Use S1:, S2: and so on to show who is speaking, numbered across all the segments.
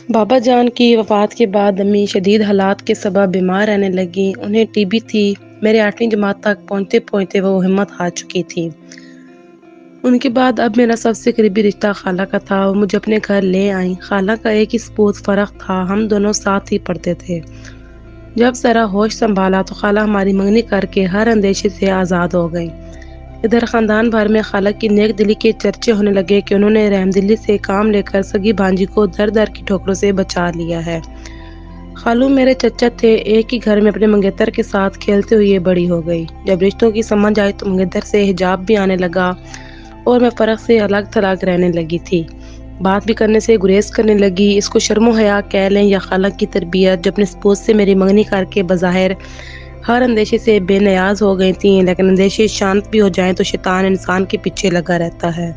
S1: بابا جان کی وفات کے بعد امی شدید حالات کے سبب بیمار رہنے لگیں۔ انہیں ٹی بی تھی۔ میرے 8ویں جماعت تک پہنچتے پہنچتے وہ ہمت ہار چکی تھی۔ ان کے بعد اب میرا سب سے قریبی رشتہ خالہ کا تھا۔ وہ مجھے اپنے گھر لے آئیں۔ خالہ کا ایک ہی سپوت فرق تھا، ہم دونوں ساتھ ہی پڑھتے تھے۔ جب ذرا ہوش سنبھالا تو خالہ ہماری منگنی کر کے ہر اندیشے سے آزاد ہو گئیں۔ ادھر خاندان بھر میں خالہ کی نیک دلی کے چرچے ہونے لگے کہ انہوں نے رحمدلی سے کام لے کر سگی بھانجی کو در در کی ٹھوکروں سے بچا لیا ہے۔ خالو میرے چچا تھے، ایک ہی گھر میں اپنے منگیتر کے ساتھ کھیلتے ہوئے بڑی ہو گئی۔ جب رشتوں کی سمجھ آئی تو منگیتر سے حجاب بھی آنے لگا اور میں فرق سے الگ تھلگ رہنے لگی تھی۔ بات بھی کرنے سے گریز کرنے لگی۔ اس کو شرم و حیا کہہ لیں یا خالہ کی تربیت، جو اپنے سپوت سے میری منگنی کر کے بظاہر ہر اندیشے سے بے نیاز ہو گئی تھیں، لیکن اندیشے شانت بھی ہو جائیں تو شیطان انسان کے پیچھے لگا رہتا ہے،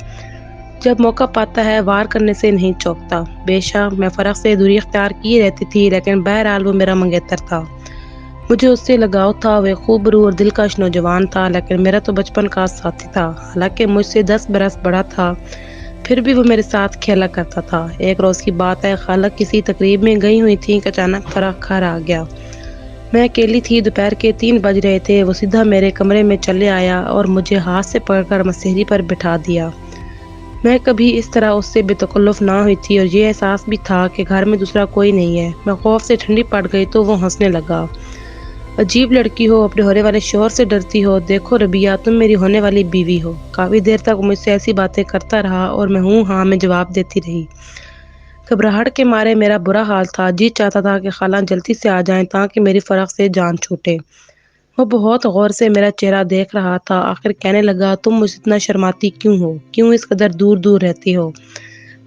S1: جب موقع پاتا ہے وار کرنے سے نہیں چوکتا۔ بے شک میں فرق سے دوری اختیار کی رہتی تھی، لیکن بہرحال وہ میرا منگیتر تھا۔ مجھے اس سے لگاؤ تھا۔ وہ خوبرو اور دلکش نوجوان تھا، لیکن میرا تو بچپن کا ساتھی تھا۔ حالانکہ مجھ سے 10 برس بڑا تھا، پھر بھی وہ میرے ساتھ کھیلا کرتا تھا۔ ایک روز کی بات ہے، خالہ کسی تقریب میں گئی ہوئی تھی کہ اچانک فرق گھر آ گیا۔ میں اکیلی تھی، دوپہر کے 3 بج رہے تھے۔ وہ سیدھا میرے کمرے میں چلے آیا اور مجھے ہاتھ سے پکڑ کر مسہری پر بٹھا دیا۔ میں کبھی اس طرح اس سے بے تکلف نہ ہوئی تھی اور یہ احساس بھی تھا کہ گھر میں دوسرا کوئی نہیں ہے۔ میں خوف سے ٹھنڈی پڑ گئی تو وہ ہنسنے لگا۔ عجیب لڑکی ہو، اپنے ہونے والے شوہر سے ڈرتی ہو۔ دیکھو ربیہ، تم میری ہونے والی بیوی ہو۔ کافی دیر تک مجھ سے ایسی باتیں کرتا رہا اور میں ہوں ہاں میں جواب دیتی رہی۔ گھبراہٹ کے مارے میرا برا حال تھا، جی چاہتا تھا کہ خالہ جلدی سے آ جائیں تاکہ میری فرق سے جان چھوٹے۔ وہ بہت غور سے میرا چہرہ دیکھ رہا تھا، آخر کہنے لگا، تم مجھ سے اتنا شرماتی کیوں ہو؟ کیوں اس قدر دور دور رہتی ہو؟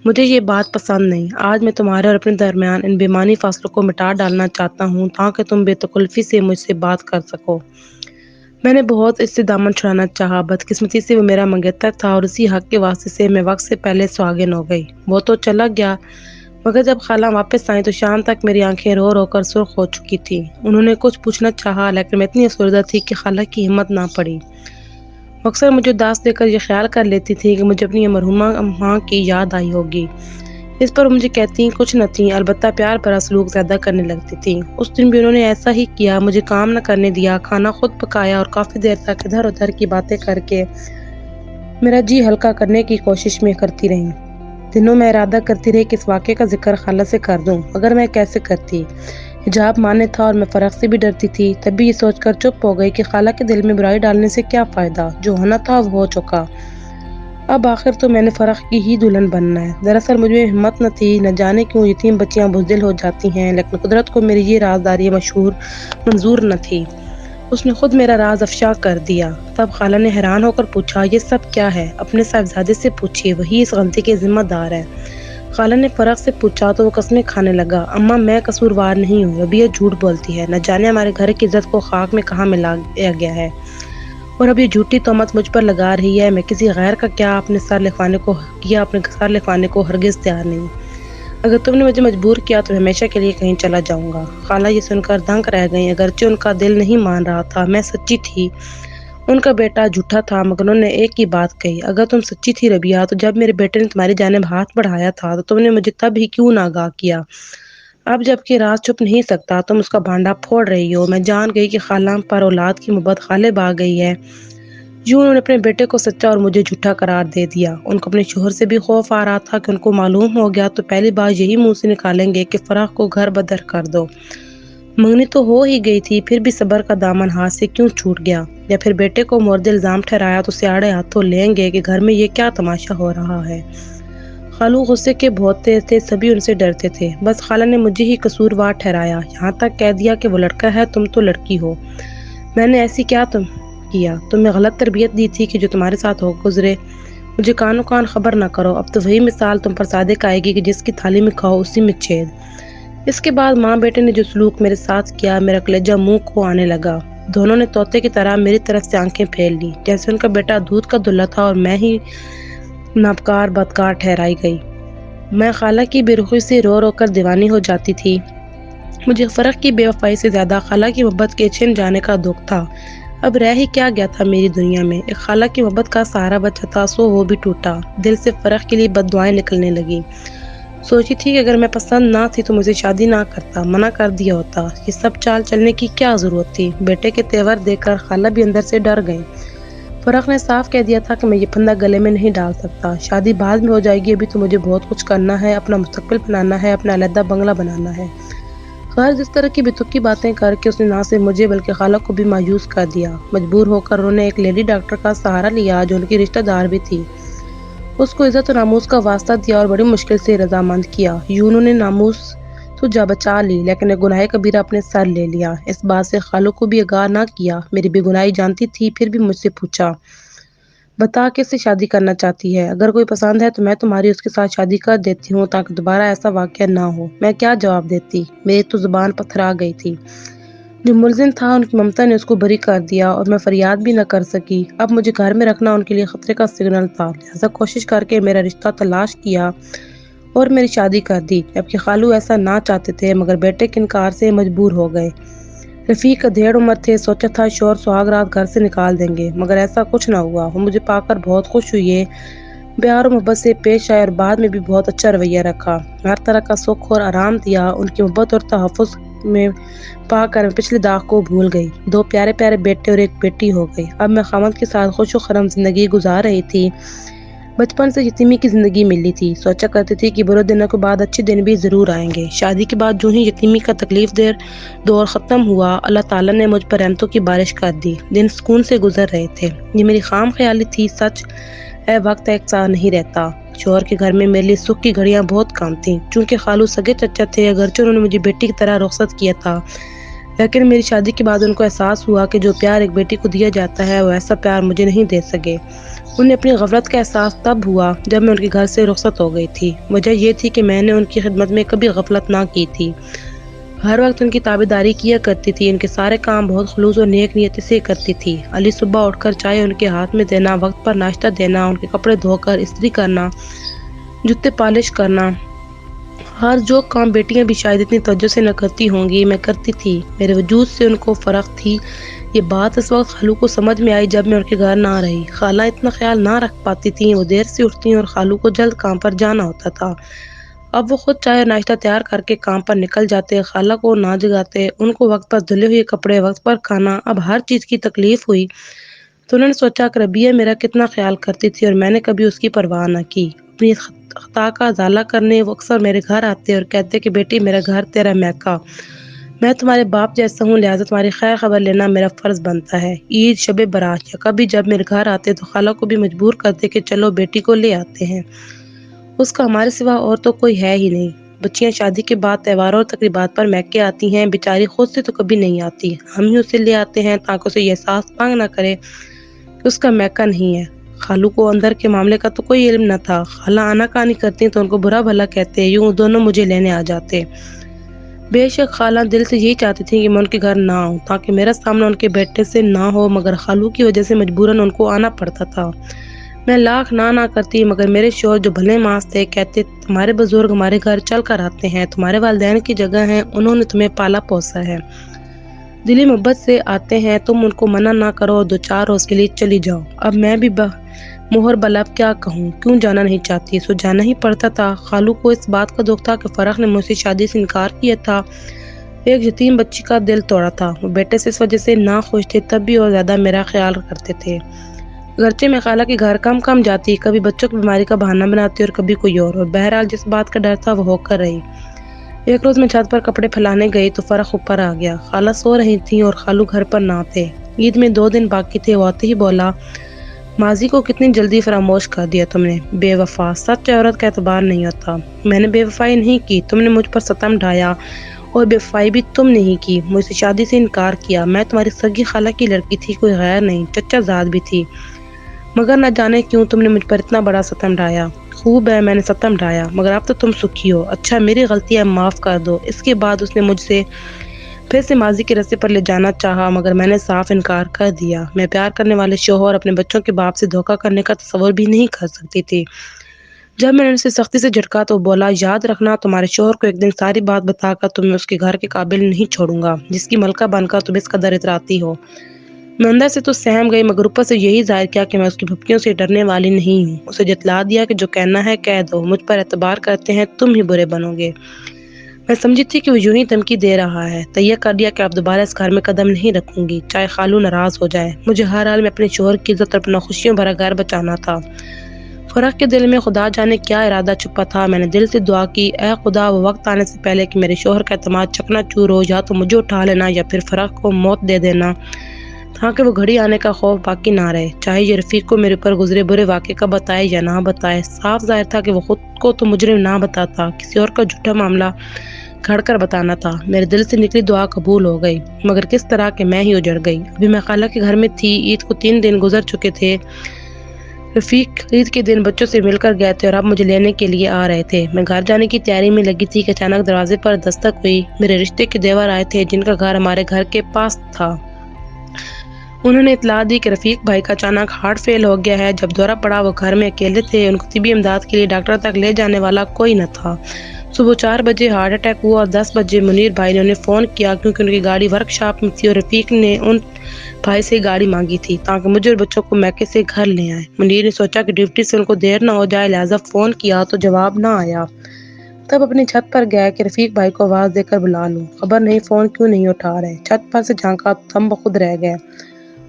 S1: مجھے یہ بات پسند نہیں۔ آج میں تمہارے اور اپنے درمیان ان بےمانی فاصلوں کو مٹا ڈالنا چاہتا ہوں تاکہ تم بے تکلفی سے مجھ سے بات کر سکو۔ میں نے بہت اس سے دامن چھڑانا چاہا، بدقسمتی سے وہ میرا منگیتر تھا اور اسی حق کے واسطے سے میں وقت سے پہلے سہاگن ہو گئی۔ وہ تو چلا گیا، مگر جب خالہ واپس آئیں تو شام تک میری آنکھیں رو رو کر سرخ ہو چکی تھیں۔ انہوں نے کچھ پوچھنا چاہا، لیکن میں اتنی افسردہ تھی کہ خالہ کی ہمت نہ پڑی۔ وہ اکثر مجھے اداس دیکھ کر یہ خیال کر لیتی تھی کہ مجھے اپنی مرحومہ ماں کی یاد آئی ہوگی۔ اس پر مجھے کہتی کچھ نہ تھیں، البتہ پیار بھرا سلوک زیادہ کرنے لگتی تھیں۔ اس دن بھی انہوں نے ایسا ہی کیا، مجھے کام نہ کرنے دیا، کھانا خود پکایا اور کافی دیر تک ادھر ادھر کی باتیں کر کے میرا جی ہلکا کرنے کی کوشش میں کرتی رہیں۔ دنوں میں ارادہ کرتی رہی کہ اس واقعے کا ذکر خالہ سے کر دوں، مگر میں کیسے کرتی؟ حجاب مانے تھا اور میں فرق سے بھی ڈرتی تھی۔ تب بھی یہ سوچ کر چپ ہو گئی کہ خالہ کے دل میں برائی ڈالنے سے کیا فائدہ، جو ہونا تھا وہ ہو چکا۔ اب آخر تو میں نے فرق کی ہی دلہن بننا ہے۔ دراصل مجھے ہمت نہ تھی، نہ جانے کیوں یتیم بچیاں بزدل ہو جاتی ہیں، لیکن قدرت کو میری یہ رازداری منظور نہ تھی۔ اس نے خود میرا راز افشا کر دیا۔ تب خالہ نے حیران ہو کر پوچھا، یہ سب کیا ہے؟ اپنے صاحبزادے سے پوچھیے، وہی اس غلطی کے ذمہ دار ہے۔ خالہ نے فرق سے پوچھا تو وہ قسمیں کھانے لگا، اماں میں قصوروار نہیں ہوں، ربیہ جھوٹ بولتی ہے، نہ جانے ہمارے گھر کی عزت کو خاک میں کہاں ملا گیا ہے، اور اب یہ جھوٹی تہمت مجھ پر لگا رہی ہے۔ میں کسی غیر کا کیا اپنے سر لکھوانے کو ہرگز تیار نہیں۔ اگر تم نے مجھے مجبور کیا تو میں ہمیشہ کے لیے کہیں چلا جاؤں گا۔ خالہ یہ سن کر دنگ رہ گئیں، اگرچہ ان کا دل نہیں مان رہا تھا، میں سچی تھی، ان کا بیٹا جھوٹا تھا، مگر انہوں نے ایک ہی بات کہی، اگر تم سچی تھی ربیہ تو جب میرے بیٹے نے تمہاری جانب ہاتھ بڑھایا تھا تو تم نے مجھے تب ہی کیوں نہ آگاہ کیا؟ اب جب کہ راز چھپ نہیں سکتا تم اس کا بھانڈا پھوڑ رہی ہو۔ میں جان گئی کہ خالہ پر اولاد کی محبت غالب آ گئی ہے۔ یوں انہوں نے اپنے بیٹے کو سچا اور مجھے جھوٹا قرار دے دیا۔ ان کو اپنے شوہر سے بھی خوف آ رہا تھا کہ ان کو معلوم ہو گیا تو پہلی بار یہی منہ سے نکالیں گے کہ فرح کو گھر بدر کر دو۔ منگنی تو ہو ہی گئی تھی، پھر بھی صبر کا دامن ہاتھ سے کیوں چھوٹ گیا؟ یا پھر بیٹے کو مورد الزام ٹھہرایا تو سیاڑے ہاتھوں لیں گے کہ گھر میں یہ کیا تماشا ہو رہا ہے؟ خالو غصے کے بہت تیز تھے، سبھی ان سے ڈرتے تھے، بس خالہ نے مجھے ہی قصوروار ٹھہرایا، یہاں تک کہہ دیا کہ وہ لڑکا ہے، تم تو لڑکی ہو۔ میں نے ایسی کیا کیا؟ تمہیں غلط تربیت دی تھی کہ جو تمہارے ساتھ ہو گزرے؟ مجھے کانو کان خبر نہ کرو، اب تو وہی مثال تم پر صادق آئے گی کہ جس کی تھالی میں کھاؤ اسی میں چھید۔ اس کے بعد ماں بیٹے نے جو سلوک میرے ساتھ کیا، میرا کلیجہ منہ کو آنے لگا۔ دونوں نے طوطے کی طرح میری طرف سے آنکھیں پھیر لی، جیسے ان کا بیٹا دودھ کا دلہا تھا اور میں ہی نابکار بدکار ٹھہرائی گئی۔ میں خالہ کی بے رخی سے رو رو کر دیوانی ہو جاتی تھی۔ مجھے فرق کی بے وفائی سے زیادہ خالہ کی محبت کے چھن جانے کا دکھ تھا۔ اب رہ ہی کیا گیا تھا میری دنیا میں؟ ایک خالہ کی محبت کا سہارا بچا تھا، سو وہ بھی ٹوٹا۔ دل سے فرق کے لیے بد دعائیں نکلنے لگی۔ سوچی تھی کہ اگر میں پسند نہ تھی تو مجھے شادی نہ کرتا، منع کر دیا ہوتا۔ یہ سب چال چلنے کی کیا ضرورت تھی؟ بیٹے کے تیور دیکھ کر خالہ بھی اندر سے ڈر گئیں۔ فرح نے صاف کہہ دیا تھا کہ میں یہ پھندا گلے میں نہیں ڈال سکتا، شادی بعد میں ہو جائے گی، ابھی تو مجھے بہت کچھ کرنا ہے، اپنا مستقبل بنانا ہے، اپنا علیحدہ بنگلہ بنانا ہے۔ خیر جس طرح کی بتکی باتیں کر کے اس نے نہ صرف مجھے بلکہ خالہ کو بھی مایوس کر دیا۔ مجبور ہو کر انہوں نے ایک لیڈی ڈاکٹر کا سہارا لیا جو ان کی رشتہ دار بھی تھی۔ اس کو عزت و ناموس کا واسطہ دیا اور بڑی مشکل سے رضامند کیا۔ یوں انہوں نے ناموس تو جا بچا لی لیکن ایک گناہ کبیرہ اپنے سر لے لیا۔ اس بات سے خالو کو بھی آگاہ نہ کیا۔ میری بے گناہی جانتی تھی پھر بھی مجھ سے پوچھا، بتا کس سے شادی کرنا چاہتی ہے؟ اگر کوئی پسند ہے تو میں تمہاری اس کے ساتھ شادی کر دیتی ہوں تاکہ دوبارہ ایسا واقعہ نہ ہو۔ میں کیا جواب دیتی؟ میری تو زبان پتھرا گئی تھی۔ جو ملزم تھا ان کی ممتا نے اس کو بری کر دیا اور میں فریاد بھی نہ کر سکی۔ اب مجھے گھر میں رکھنا ان کے لیے خطرے کا سگنل تھا، لہذا کوشش کر کے میرا رشتہ تلاش کیا اور میری شادی کر دی، جبکہ خالو ایسا نہ چاہتے تھے مگر بیٹے کے انکار سے مجبور ہو گئے۔ رفیق کا دھیڑ عمر تھے، سوچا تھا شوہر سہاگ رات گھر سے نکال دیں گے مگر ایسا کچھ نہ ہوا۔ وہ مجھے پا کر بہت خوش ہوئے، پیار و محبت سے پیش آئے اور بعد میں بھی بہت اچھا رویہ رکھا، ہر طرح کا سکھ اور آرام دیا۔ ان کی محبت اور تحفظ میں پا کر میں پچھلے داغ کو بھول گئی۔ 2 پیارے پیارے بیٹے اور ایک بیٹی ہو گئی۔ اب میں خاوند کے ساتھ خوش و خرم زندگی گزار رہی تھی۔ بچپن سے یتیمی کی زندگی ملی تھی، سوچا کرتی تھی کہ برے دنوں کے بعد اچھے دن بھی ضرور آئیں گے۔ شادی کے بعد جو ہی یتیمی کا تکلیف دہ دور ختم ہوا، اللہ تعالیٰ نے مجھ پر رحمتوں کی بارش کر دی۔ دن سکون سے گزر رہے تھے۔ یہ میری خام خیالی تھی، سچ ہے وقت ایک سا نہیں رہتا۔ شوہر کے گھر میں میرے لیے سکھ کی گھڑیاں بہت کم تھیں، چونکہ خالو سگے چچا تھے، اگرچہ انہوں نے مجھے بیٹی کی طرح رخصت کیا تھا، لیکن میری شادی کے بعد ان کو احساس ہوا کہ جو پیار ایک بیٹی کو دیا جاتا ہے وہ ایسا پیار مجھے نہیں دے سکے۔ انہیں اپنی غفلت کا احساس تب ہوا جب میں ان کے گھر سے رخصت ہو گئی تھی۔ وجہ یہ تھی کہ میں نے ان کی خدمت میں کبھی غفلت نہ کی تھی، ہر وقت ان کی تابعداری کیا کرتی تھی، ان کے سارے کام بہت خلوص اور نیک نیتی سے کرتی تھی۔ علی صبح اٹھ کر چائے ان کے ہاتھ میں دینا، وقت پر ناشتہ دینا، ان کے کپڑے دھو کر استری کرنا، جوتے پالش کرنا، ہر جو کام بیٹیاں بھی شاید اتنی توجہ سے نہ کرتی ہوں گی میں کرتی تھی۔ میرے وجود سے ان کو فرق تھی۔ یہ بات اس وقت خالو کو سمجھ میں آئی جب میں ان کے گھر نہ رہی۔ خالہ اتنا خیال نہ رکھ پاتی تھیں، وہ دیر سے اٹھتی اور خالو کو جلد کام پر جانا ہوتا تھا۔ اب وہ خود چائے اور ناشتہ تیار کر کے کام پر نکل جاتے، خالہ کو نہ جگاتے، ان کو وقت پر دھلے ہوئے کپڑے، وقت پر کھانا۔ اب ہر چیز کی تکلیف ہوئی تو انہوں نے سوچا کہ ربیہ میرا کتنا خیال کرتی تھی اور میں نے کبھی اس کی پرواہ نہ کی۔ اپنی خطا کا ازالہ کرنے وہ اکثر میرے گھر آتے اور کہتے کہ بیٹی میرا گھر تیرا میکہ، میں تمہارے باپ جیسا ہوں، لہٰذا تمہاری خیر خبر لینا میرا فرض بنتا ہے۔ عید، شب برات یا کبھی جب میرے گھر آتے تو خالہ کو بھی مجبور کرتے کہ چلو بیٹی کو لے آتے ہیں، اس کا ہمارے سوا اور تو کوئی ہے ہی نہیں۔ بچیاں شادی کے بعد تہواروں اور تقریبات پر میکے آتی ہیں، بیچاری خود سے تو کبھی نہیں آتی، ہم ہی اسے لے آتے ہیں تاکہ اسے یہ احساس تنگ نہ کرے کہ اس کا میکہ نہیں ہے۔ خالو کو اندر کے معاملے کا تو کوئی علم نہ تھا، خالہ آنا کانی کرتی تو ان کو برا بھلا کہتے، یوں دونوں مجھے لینے آ جاتے۔ بے شک خالہ دل سے یہی چاہتی تھی کہ میں ان کے گھر نہ آؤں تاکہ میرا سامنا ان کے بیٹے سے نہ ہو، مگر خالو کی وجہ سے مجبوراً ان کو آنا پڑتا تھا۔ میں لاکھ نہ کرتی مگر میرے شوہر جو بھلے ماس تھے کہتے تمہارے بزرگ ہمارے گھر چل کر آتے ہیں، تمہارے والدین کی جگہ ہیں، انہوں نے تمہیں پالا پوسا ہے، دلی محبت سے آتے ہیں، تم ان کو منع نہ کرو اور 2-4 روز کے لیے چلی جاؤ۔ اب میں بھی مہر بلب کیا کہوں، کیوں جانا نہیں چاہتی، سو جانا ہی پڑتا تھا۔ خالو کو اس بات کا دکھ تھا کہ فرح نے مجھ سے شادی سے انکار کیا تھا، ایک یتیم بچی کا دل توڑا تھا۔ وہ بیٹے سے اس وجہ سے نہ خوش تھے، تب بھی اور زیادہ میرا خیال کرتے تھے۔ اگرچہ میں خالہ کے گھر کم جاتی، کبھی بچوں کی بیماری کا بہانہ بناتی اور کبھی کوئی اور بہرحال جس بات کا ڈر تھا وہ ہو کر رہی۔ ایک روز میں چھت پر کپڑے پھیلانے گئی تو فرح اوپر آ گیا، خالہ سو رہی تھیں اور خالو گھر پر نہ تھے۔ عید میں 2 دن باقی تھے۔ وہ آتے ہی بولا، ماضی کو کتنی جلدی فراموش کر دیا تم نے، بے وفا، سچ عورت کا اعتبار نہیں ہوتا۔ میں نے بے وفائی نہیں کی، تم نے مجھ پر ستم ڈھایا، اور بے وفائی بھی تم نہیں کی، مجھ سے شادی سے انکار کیا۔ میں تمہاری سگی خالہ کی لڑکی تھی، کوئی غیر نہیں، چچا زاد بھی تھی، مگر نہ جانے کیوں تم نے مجھ پر اتنا بڑا ستم ڈھایا۔ خوب ہے میں نے ستم ڈھایا، مگر اب تو تم سکھی ہو، اچھا میری غلطی ہے معاف کر دو۔ اس کے بعد اس نے مجھ سے پھر سے ماضی کے رستے پر لے جانا چاہا مگر میں نے صاف انکار کر دیا۔ میں پیار کرنے والے شوہر اور اپنے بچوں کے باپ سے دھوکہ کرنے کا تصور بھی نہیں کر سکتی تھی۔ جب میں نے اسے سختی سے جھٹکا تو بولا، یاد رکھنا تمہارے شوہر کو ایک دن ساری بات بتا کر تمہیں اس کے گھر کے قابل نہیں چھوڑوں گا، جس کی ملکہ بن کر تم اس قدر اتراتی ہو۔ میں اندر سے تو سہم گئی مگر اوپر سے یہی ظاہر کیا کہ میں اس کی پھپکیوں سے ڈرنے والی نہیں ہوں۔ اسے جتلا دیا کہ جو کہنا ہے کہہ دو، مجھ پر اعتبار کرتے ہیں تم ہی برے بنو گے۔ میں سمجھی تھی کہ وہ یوں ہی دھمکی دے رہا ہے، تہیہ کر لیا کہ اب دوبارہ اس گھر میں قدم نہیں رکھوں گی، چاہے خالو ناراض ہو جائے۔ مجھے ہر حال میں اپنے شوہر کی عزت اور اپنا خوشیوں بھرا گھر بچانا تھا۔ فرح کے دل میں خدا جانے کیا ارادہ چھپا تھا۔ میں نے دل سے دعا کی، اے خدا وہ وقت آنے سے پہلے کہ میرے شوہر کا اعتماد چکنا چور ہو، یا تو مجھے اٹھا لینا یا پھر فرح کو موت دے دینا، تاکہ وہ گھڑی آنے کا خوف باقی نہ رہے، چاہے یہ رفیق کو میرے اوپر گزرے برے واقعے کا بتائے یا نہ بتائے۔ صاف ظاہر تھا کہ وہ خود کو تو مجرم نہ بتاتا، کسی اور کا جھوٹا معاملہ گھڑ کر بتانا تھا۔ میرے دل سے نکلی دعا قبول ہو گئی، مگر کس طرح کہ میں ہی اجڑ گئی۔ ابھی میں خالہ کے گھر میں تھی، عید کو 3 دن گزر چکے تھے۔ رفیق عید کے دن بچوں سے مل کر گئے تھے اور اب مجھے لینے کے لیے آ رہے تھے۔ میں گھر جانے کی تیاری میں لگی تھی کہ اچانک دروازے پر دستک ہوئی۔ میرے رشتے کے دیور آئے تھے جن کا گھر ہمارے گھر کے پاس تھا۔ انہوں نے اطلاع دی کہ رفیق بھائی کا اچانک ہارٹ فیل ہو گیا ہے۔ جب دورہ پڑا وہ گھر میں اکیلے تھے، ان کو طبی امداد کے لیے ڈاکٹر تک لے جانے والا کوئی نہ تھا۔ صبح 4 بجے ہارٹ اٹیک ہوا اور 10 بجے منیر بھائی نے انہیں فون کیا کیونکہ ان کی گاڑی ورک شاپ میں تھی اور رفیق نے ان بھائی سے گاڑی مانگی تھی تاکہ مجھے اور بچوں کو میکے سے گھر لے آئیں۔ منیر نے سوچا کہ ڈیوٹی سے ان کو دیر نہ ہو جائے، لہٰذا فون کیا تو جواب نہ آیا۔ تب اپنی چھت پر گیا کہ رفیق بھائی کو آواز دے کر بلا لوں، خبر نہیں فون کیوں نہیں اٹھا رہے۔ چھت پر سے جھانکا تو ہم بخود رہ گئے۔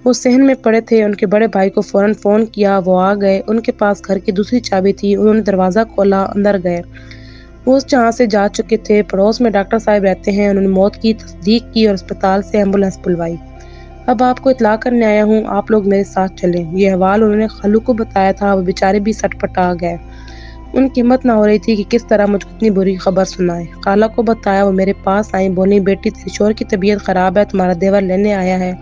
S1: وہ صحن میں پڑے تھے۔ ان کے بڑے بھائی کو فوراً فون کیا، وہ آ گئے۔ ان کے پاس گھر کی دوسری چابی تھی، انہوں نے دروازہ کھولا، اندر گئے۔ وہ اس جہاں سے جا چکے تھے۔ پڑوس میں ڈاکٹر صاحب رہتے ہیں، انہوں نے موت کی تصدیق کی اور اسپتال سے ایمبولینس بلوائی۔ اب آپ کو اطلاع کرنے آیا ہوں، آپ لوگ میرے ساتھ چلیں۔ یہ احوال انہوں نے خالو کو بتایا تھا، وہ بیچارے بھی سٹ پٹا گئے۔ ان کی ہمت نہ ہو رہی تھی کہ کس طرح مجھ کو اتنی بری خبر سنائے۔ خالہ کو بتایا، وہ میرے پاس آئیں، بولیں بیٹی تیرے شوہر کی طبیعت خراب ہے، تمہارا دیور لینے آیا ہے۔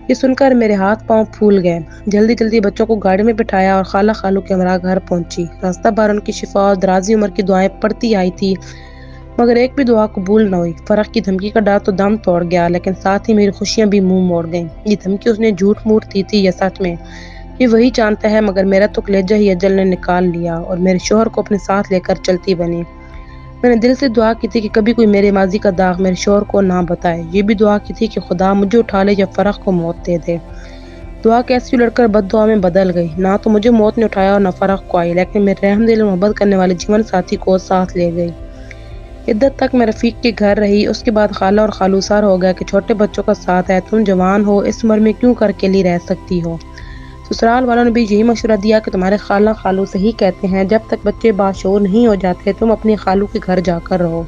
S1: یہ سن کر میرے ہاتھ پاؤں پھول گئے۔ جلدی جلدی بچوں کو گاڑی میں بٹھایا اور خالہ خالو کے ہمراہ گھر پہنچی۔ راستہ بھر ان کی شفا اور درازی عمر کی دعائیں پڑتی آئی تھی، مگر ایک بھی دعا قبول نہ ہوئی۔ فرح کی دھمکی کا ڈر تو دم توڑ گیا، لیکن ساتھ ہی میری خوشیاں بھی منہ موڑ گئیں۔ یہ دھمکی اس نے جھوٹ موٹ دی تھی یا سچ میں، یہ وہی جانتا ہے، مگر میرا تو کلیجہ ہی اجل نے نکال لیا اور میرے شوہر کو اپنے ساتھ لے کر چلتی بنی۔ میں نے دل سے دعا کی تھی کہ کبھی کوئی میرے ماضی کا داغ میرے شوہر کو نہ بتائے۔ یہ بھی دعا کی تھی کہ خدا مجھے اٹھا لے یا فرح کو موت دے دے۔ دعا کیسی لڑ کر بد دعا میں بدل گئی۔ نہ تو مجھے موت نے اٹھایا اور نہ فرح کو آئی، لیکن میرے رحم دل محبت کرنے والے جیون ساتھی کو ساتھ لے گئی۔ عدت تک میں رفیق کے گھر رہی۔ اس کے بعد خالہ اور خالو سار ہو گیا کہ چھوٹے بچوں کا ساتھ ہے، تم جوان ہو، اس عمر میں کیوں کر اکیلی رہ سکتی ہو۔ سسرال والوں نے بھی یہی مشورہ دیا کہ تمہارے خالہ خالو صحیح کہتے ہیں، جب تک بچے باشعور نہیں ہو جاتے تم اپنی خالو کے گھر جا کر رہو۔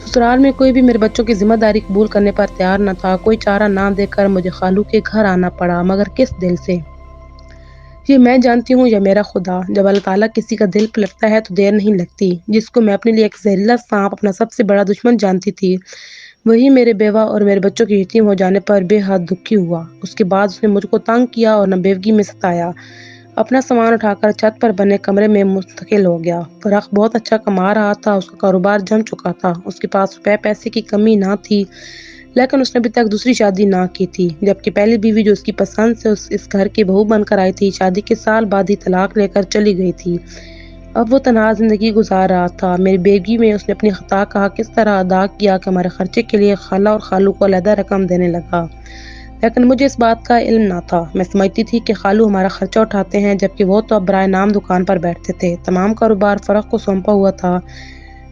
S1: سسرال میں کوئی بھی میرے بچوں کی ذمہ داری قبول کرنے پر تیار نہ تھا۔ کوئی چارہ نہ دے کر مجھے خالو کے گھر آنا پڑا، مگر کس دل سے؟ یہ میں جانتی ہوں یا میرا خدا؟ جب اللہ تعالیٰ کسی کا دل پلٹتا ہے تو دیر نہیں لگتی۔ جس کو میں اپنے لیے ایک زہریلا سانپ، اپنا سب سے بڑا دشمن جانتی تھی، وہی میرے بیوہ اور میرے بچوں کے یتیم ہو جانے پر بے حد دکھی ہوا۔ اس کے بعد اس نے مجھ کو تنگ کیا اور نابیوگی میں ستایا۔ اپنا سامان اٹھا کر چھت پر بنے کمرے میں منتقل ہو گیا۔ فرح بہت اچھا کما رہا تھا، اس کا کاروبار جم چکا تھا، اس کے پاس روپے پیسے کی کمی نہ تھی، لیکن اس نے ابھی تک دوسری شادی نہ کی تھی، جبکہ پہلی بیوی جو اس کی پسند سے اس گھر کی بہو بن کر آئی تھی، شادی کے سال بعد ہی طلاق لے کر چلی گئی تھی۔ اب وہ تنہا زندگی گزار رہا تھا۔ میری بیوی میں اس نے اپنی خطا کا حق اس طرح ادا کیا کہ ہمارے خرچے کے لیے خالہ اور خالو کو علیحدہ رقم دینے لگا، لیکن مجھے اس بات کا علم نہ تھا۔ میں سمجھتی تھی کہ خالو ہمارا خرچہ اٹھاتے ہیں، جبکہ وہ تو اب برائے نام دکان پر بیٹھتے تھے۔ تمام کاروبار فرح کو سونپا ہوا تھا۔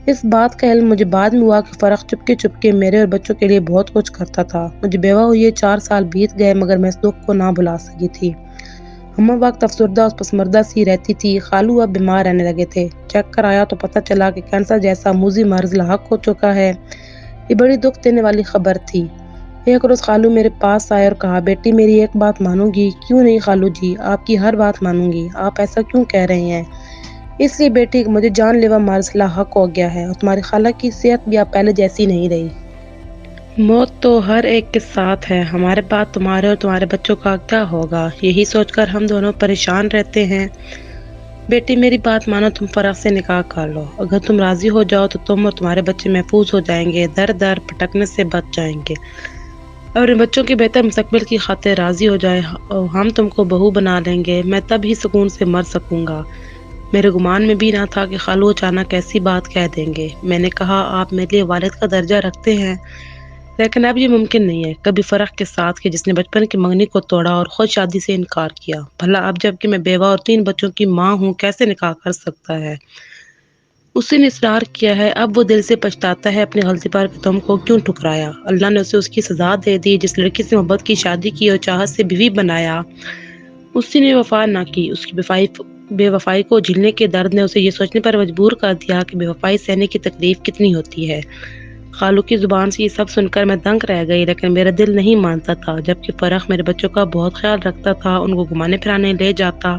S1: اس بات کا علم مجھے بعد میں ہوا کہ فرح چپکے میرے اور بچوں کے لیے بہت کچھ کرتا تھا۔ مجھے بیوہ ہوئے 4 سال بیت گئے، مگر میں اس دکھ کو نہ بھلا سکی تھی۔ ہم وقت افسردہ اور پسماندہ سی رہتی تھی۔ خالو اب بیمار رہنے لگے تھے۔ چیک کرایا تو پتہ چلا کہ کینسر جیسا موذی مرض لاحق ہو چکا ہے۔ یہ بڑی دکھ دینے والی خبر تھی۔ ایک روز خالو میرے پاس آئے اور کہا، بیٹی میری ایک بات مانو گی؟ کیوں نہیں خالو جی، آپ کی ہر بات مانوں گی۔ آپ ایسا کیوں کہہ رہے ہیں؟ اس لیے بیٹی کہ مجھے جان لیوا مرض لاحق ہو گیا ہے اور تمہاری خالہ کی صحت بھی اب پہلے جیسی نہیں رہی۔ موت تو ہر ایک کے ساتھ ہے، ہمارے بعد تمہارے اور تمہارے بچوں کا کیا ہوگا، یہی سوچ کر ہم دونوں پریشان رہتے ہیں۔ بیٹی میری بات مانو، تم فرح سے نکاح کر لو۔ اگر تم راضی ہو جاؤ تو تم اور تمہارے بچے محفوظ ہو جائیں گے، در در پٹکنے سے بچ جائیں گے۔ اور ان بچوں کے بہتر مستقبل کی خاطر راضی ہو جائے اور ہم تم کو بہو بنا لیں گے، میں تب ہی سکون سے مر سکوں گا۔ میرے گمان میں بھی نہ تھا کہ خالو اچانک ایسی بات کہہ دیں گے۔ میں نے کہا، آپ میرے لیے والد کا درجہ رکھتے ہیں؟ لیکن اب یہ ممکن نہیں ہے، کبھی فرق کے ساتھ کہ جس نے بچپن کی منگنی کو توڑا اور خود شادی سے انکار کیا، بھلا اب جب کہ میں بیوہ اور 3 بچوں کی ماں ہوں کیسے نکاح کر سکتا ہے؟ اسی نے اصرار کیا ہے، اب وہ دل سے پچھتاتا ہے اپنی غلطی پر کہ تم کو کیوں ٹھکرایا۔ اللہ نے اسے اس کی سزا دے دی، جس لڑکی سے محبت کی شادی کی اور چاہت سے بیوی بنایا، اسی نے وفا نہ کی۔ اس کی بے وفائی کو جھیلنے کے درد نے اسے یہ سوچنے پر مجبور کر دیا کہ بے وفائی سہنے کی تکلیف کتنی ہوتی ہے۔ خالو کی زبان سے یہ سب سن کر میں دنگ رہ گئی، لیکن میرا دل نہیں مانتا تھا۔ جبکہ فرح میرے بچوں کا بہت خیال رکھتا تھا، ان کو گھمانے پھرانے لے جاتا،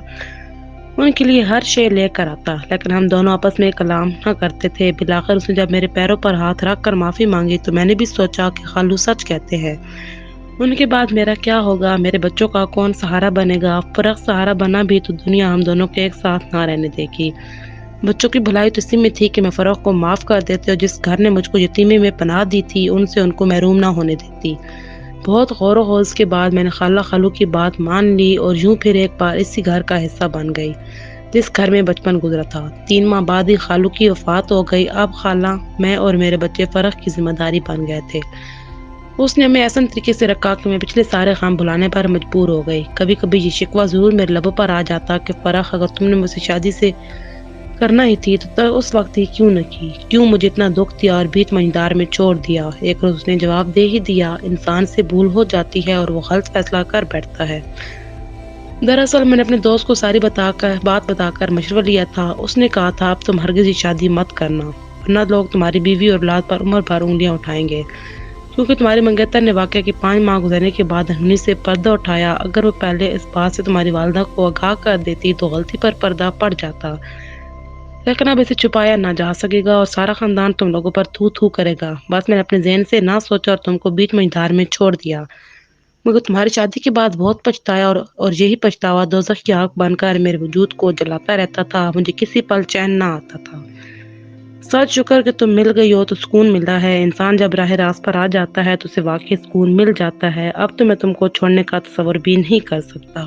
S1: ان کے لیے ہر شے لے کر آتا، لیکن ہم دونوں آپس میں کلام نہ کرتے تھے۔ بالآخر اس نے جب میرے پیروں پر ہاتھ رکھ کر معافی مانگی تو میں نے بھی سوچا کہ خالو سچ کہتے ہیں، ان کے بعد میرا کیا ہوگا؟ میرے بچوں کا کون سہارا بنے گا؟ فرق سہارا بنا بھی تو دنیا ہم دونوں کے ایک ساتھ نہ رہنے دے گی۔ بچوں کی بھلائی تو اسی میں تھی کہ میں فروغ کو معاف کر دیتی اور جس گھر نے مجھ کو یتیمی میں پناہ دی تھی ان کو محروم نہ ہونے دیتی۔ بہت غور و خوض کے بعد میں نے خالہ خالو کی بات مان لی اور یوں پھر ایک بار اسی گھر کا حصہ بن گئی جس گھر میں بچپن گزرا تھا۔ 3 ماہ بعد ہی خالو کی وفات ہو گئی۔ اب خالہ، میں اور میرے بچے فرق کی ذمہ داری بن گئے تھے۔ اس نے ہمیں ایسا طریقے سے رکھا کہ میں پچھلے سارے غم بھلانے پر مجبور ہو گئی۔ کبھی کبھی یہ شکوہ ضرور میرے لبوں پر آ جاتا کہ فرق، اگر تم نے مجھ سے شادی سے کرنا ہی تھی تو اس وقت ہی کیوں نہ کی؟ کیوں مجھے اتنا دکھ دیا اور بیچ مجدار میں چھوڑ دیا؟ ایک روز اس نے جواب دے ہی دیا، انسان سے بھول ہو جاتی ہے اور وہ غلط فیصلہ کر بیٹھتا ہے۔ دراصل میں نے اپنے دوست کو ساری بات بتا کر مشورہ لیا تھا۔ اس نے کہا تھا اب تم ہرگز ہی شادی مت کرنا، ورنہ لوگ تمہاری بیوی اور اولاد پر عمر بھر انگلیاں اٹھائیں گے، کیونکہ تمہاری منگیتر نے واقعہ کی 5 ماہ گزرنے کے بعد انہیں سے پردہ اٹھایا۔ اگر وہ پہلے اس بات سے تمہاری والدہ کو آگاہ کر دیتی تو غلطی پر پردہ پڑ جاتا، لیکن اب اسے چھپایا نہ جا سکے گا اور سارا خاندان تم لوگوں پر تھو تھو کرے گا۔ بس میں نے اپنے ذہن سے نہ سوچا اور تم کو بیچ مجدار میں چھوڑ دیا، مگر تمہاری شادی کے بعد بہت پچھتایا اور یہی پچھتاوا دوزخ کی آگ بن کر میرے وجود کو جلاتا رہتا تھا۔ مجھے کسی پل چین نہ آتا تھا۔ سچ شکر کہ تم مل گئی ہو تو سکون ملا ہے۔ انسان جب راہ راست پر آ جاتا ہے تو اسے واقعی سکون مل جاتا ہے۔ اب تو میں تم کو چھوڑنے کا تصور بھی نہیں کر سکتا۔